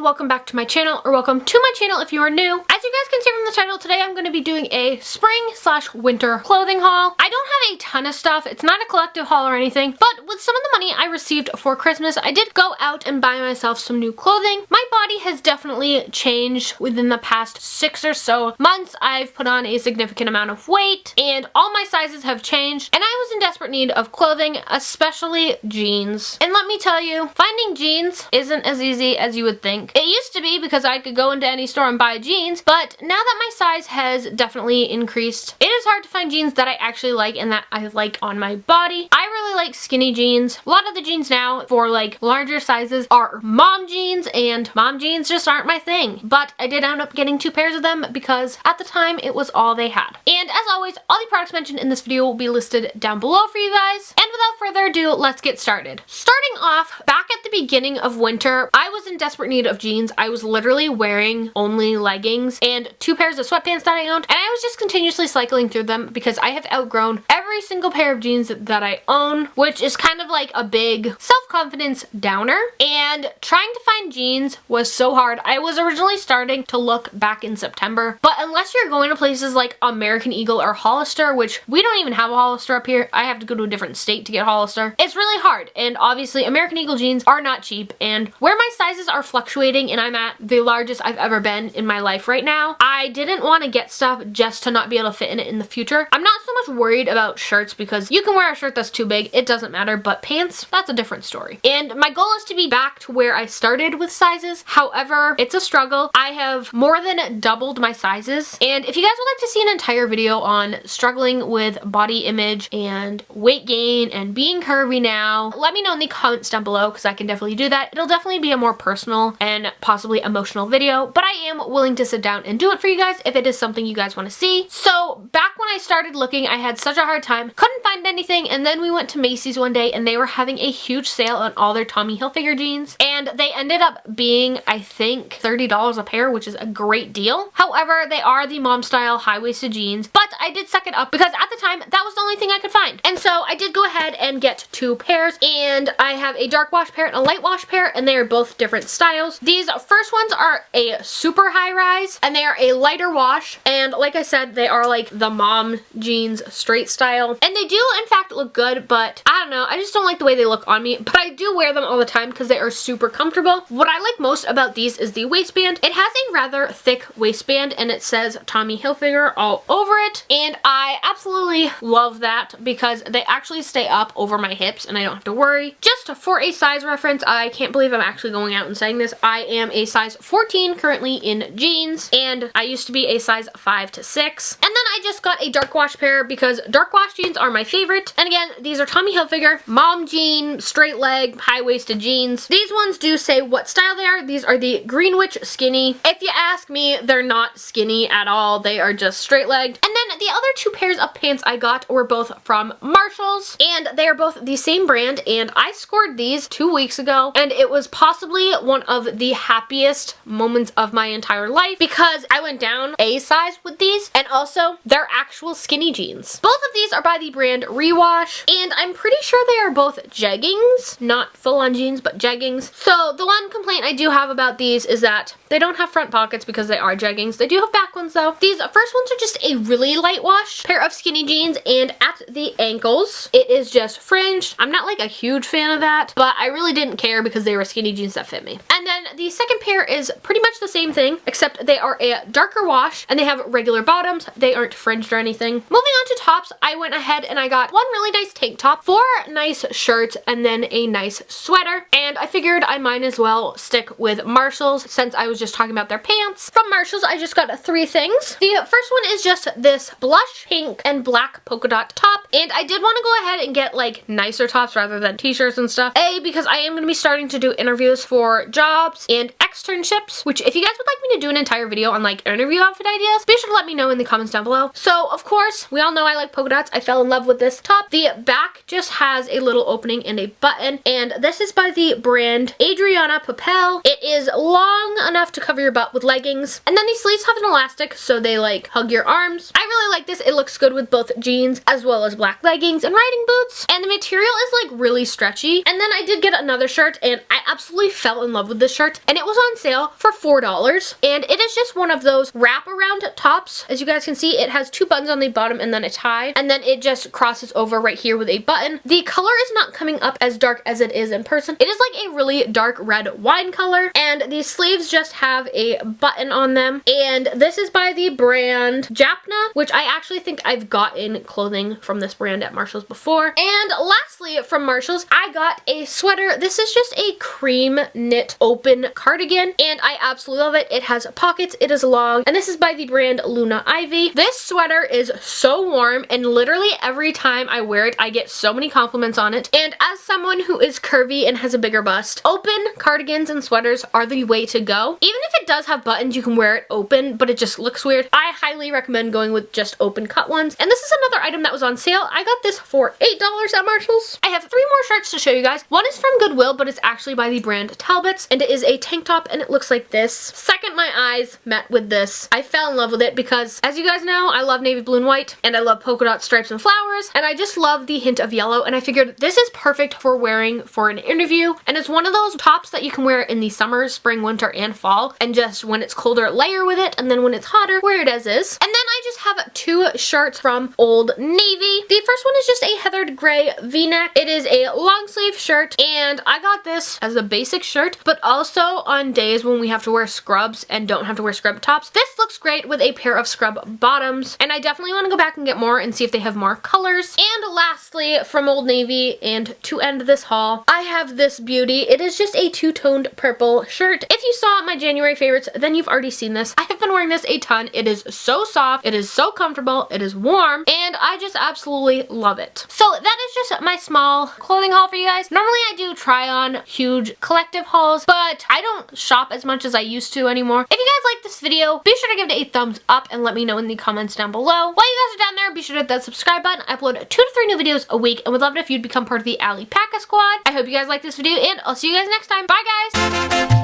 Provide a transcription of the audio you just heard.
welcome back to my channel, or welcome to my channel if you are new. As you guys can see from the title, today I'm going to be doing a spring/winter clothing haul. I don't have a ton of stuff. It's not a collective haul or anything, but with some of the money I received for Christmas, I did go out and buy myself some new clothing. My body has definitely changed within the past 6 or so months. I've put on a significant amount of weight, and all my sizes have changed, and I was in desperate need of clothing, especially jeans. And let me tell you, finding jeans isn't as easy as you would think. It used to be because I could go into any store and buy jeans, but now that my size has definitely increased, it is hard to find jeans that I actually like and that I like on my body. I really like skinny jeans. A lot of the jeans now for like larger sizes are mom jeans, and mom jeans just aren't my thing. But I did end up getting 2 pairs of them because at the time it was all they had. And as always, all the products mentioned in this video will be listed down below for you guys. And without further ado, let's get started. Starting off, back at the beginning of winter, I was in desperate need of jeans. I was literally wearing only leggings and 2 pairs of sweatpants that I owned, and I was just continuously cycling through them because I have outgrown every single pair of jeans that I own, which is kind of like a big self-confidence downer. And trying to find jeans was so hard. I was originally starting to look back in September, but unless you're going to places like American Eagle or Hollister, which we don't even have a Hollister up here, I have to go to a different state to get Hollister, it's really hard. And obviously American Eagle jeans are not cheap, and where my sizes are fluctuating and I'm at the largest I've ever been in my life right now, I didn't want to get stuff just to not be able to fit in it in the future. I'm not so much worried about shirts because you can wear a shirt that's too big, it doesn't matter, but pants, that's a different story. And my goal is to be back to where I started with sizes. However, it's a struggle. I have more than doubled my sizes, and if you guys would like to see an entire video on struggling with body image and weight gain and being curvy now, let me know in the comments down below because I can definitely do that. It'll definitely be a more personal and possibly emotional video, but I am willing to sit down and do it for you guys if it is something you guys want to see. So back when I started looking, I had such a hard time, couldn't find anything, and then we went to Macy's one day and they were having a huge sale on all their Tommy Hilfiger jeans, and they ended up being, I think, $30 a pair, which is a great deal. However, they are the mom style high-waisted jeans, but I did suck it up because at the time that was the only thing I could find. And so I did go ahead and get 2 pairs, and I have a dark wash pair and a light wash pair, and they are both different styles. These first ones are a super high rise, and they are a lighter wash, and like I said, they are like the mom jeans straight style, and they do in fact look good, but I don't know, I just don't like the way they look on me, but I do wear them all the time because they are super comfortable. What I like most about these is the waistband. It has a rather thick waistband and it says Tommy Hilfiger all over it, and I absolutely love that because they actually stay up over my hips and I don't have to worry. Just for a size reference, I can't believe I'm actually going out and saying this, I am a size 14 currently in jeans, and I used to be a size 5 to 6. And then I just got a dark wash pair because dark wash jeans are my favorite. And again, these are Tommy Hilfiger mom jean, straight leg, high-waisted jeans. These ones do say what style they are. These are the Greenwich skinny. If you ask me, they're not skinny at all. They are just straight legged. And then the other 2 pairs of pants I got were both from Marshalls, and they are both the same brand, and I scored these 2 weeks ago, and it was possibly one of the happiest moments of my entire life because I went down a size with these, and also they're actual skinny jeans. Both of these are by the brand Rewash, and I'm pretty sure they are both jeggings, not full-on jeans, but jeggings. So the one complaint I do have about these is that they don't have front pockets because they are jeggings. They do have back ones though. These first ones are just a really light wash pair of skinny jeans, and at the ankles it is just fringed. I'm not like a huge fan of that, but I really didn't care because they were skinny jeans that fit me. And then the second pair is pretty much the same thing, except they are a darker wash and they have regular bottoms. They aren't fringed or anything. Moving on to tops, I went ahead and I got one really nice tank top, 4 nice shirts, and then a nice sweater. And I figured I might as well stick with Marshalls since I was just talking about their pants. From Marshalls, I just got 3 things. The first one is just this blush pink and black polka dot top, and I did want to go ahead and get like nicer tops rather than t-shirts and stuff. Because I am going to be starting to do interviews for jobs and externships, which if you guys would like me to do an entire video on like interview outfit ideas, be sure to let me know in the comments down below. So of course, we all know I like polka dots. I fell in love with this top. The back just has a little opening and a button, and this is by the brand Adriana Papel. It is long enough to cover your butt with leggings, and then the sleeves have an elastic so they like hug your arms. I really like this. It looks good with both jeans as well as black leggings and riding boots, and the material is like really stretchy. And then I did get another shirt, and I absolutely fell in love with this shirt, and it was on sale for $4, and it is just one of those wraparound tops. As you guys can see, it has 2 buttons on the bottom and then a tie, and then it just crosses over right here with a button. The color is not coming up as dark as it is in person. It is like a really dark red wine color, and the sleeves just have a button on them, and this is by the brand Japna, which I actually think I've gotten clothing from this brand at Marshall's before. And lastly, from Marshall's, I got a sweater. This is just a cream knit open cardigan, and I absolutely love it. It has pockets, it is long, and this is by the brand Luna Ivy. This sweater is so warm, and literally every time I wear it, I get so many compliments on it. And as someone who is curvy and has a bigger bust, open cardigans and sweaters are the way to go. Even if it does have buttons, you can wear it open, but it just looks weird. I highly recommend going with just open cut ones. And this is another item that was on sale. I got this for $8 at Marshall's. I have 3 more shirts to show you guys. One is from Goodwill, but it's actually by the brand Talbot, and it is a tank top, and it looks like this. Second my eyes met with this, I fell in love with it because, as you guys know, I love navy blue and white, and I love polka dot stripes and flowers, and I just love the hint of yellow, and I figured this is perfect for wearing for an interview. And it's one of those tops that you can wear in the summer, spring, winter, and fall, and just when it's colder, layer with it, and then when it's hotter, wear it as is. And then I just have 2 shirts from Old Navy. The first one is just a heathered gray v-neck. It is a long sleeve shirt, and I got this as a basic shirt, but also on days when we have to wear scrubs and don't have to wear scrub tops, this looks great with a pair of scrub bottoms, and I definitely want to go back and get more and see if they have more colors. And lastly, from Old Navy, and to end this haul, I have this beauty. It is just a 2-toned purple shirt. If you saw my January favorites, then you've already seen this. I have been wearing this a ton. It is so soft, it is so comfortable, it is warm, and I just absolutely love it. So that is just my small clothing haul for you guys. Normally I do try on huge collective hauls, but I don't shop as much as I used to anymore. If you guys like this video, be sure to give it a thumbs up and let me know in the comments down below. While you guys are down there, be sure to hit that subscribe button. I upload 2 to 3 new videos a week, and would love it if you'd become part of the Allie Packa squad. I hope you guys like this video, and I'll see you guys next time. Bye guys!